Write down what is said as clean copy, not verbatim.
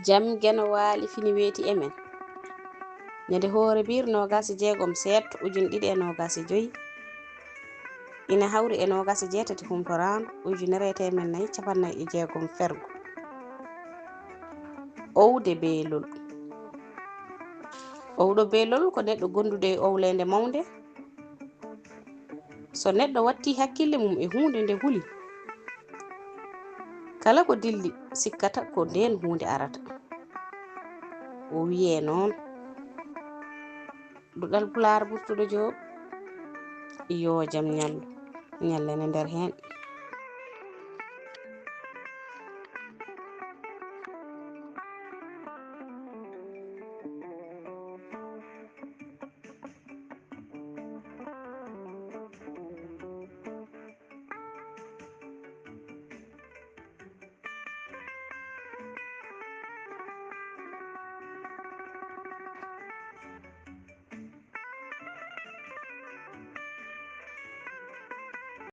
jam geno waali fini weeti emen ñande hoore biir nogasi jeegom seetto ujune ɗiɗi e nogasi joyi ina hawri e nogasi jeetati humtoraandu ujunere e temen nayi capannayi e jeegom fergo owde beelol owɗo beelol ko neɗɗo gondude e owlende mawde so neɗɗo watti hakkille mum e hunde nde huli kala ko dilli sikkata ko nden hunde arata o wiye noon Duɗal Pulaar Murtuɗo Joob yo jam ñallu ñallene nder hen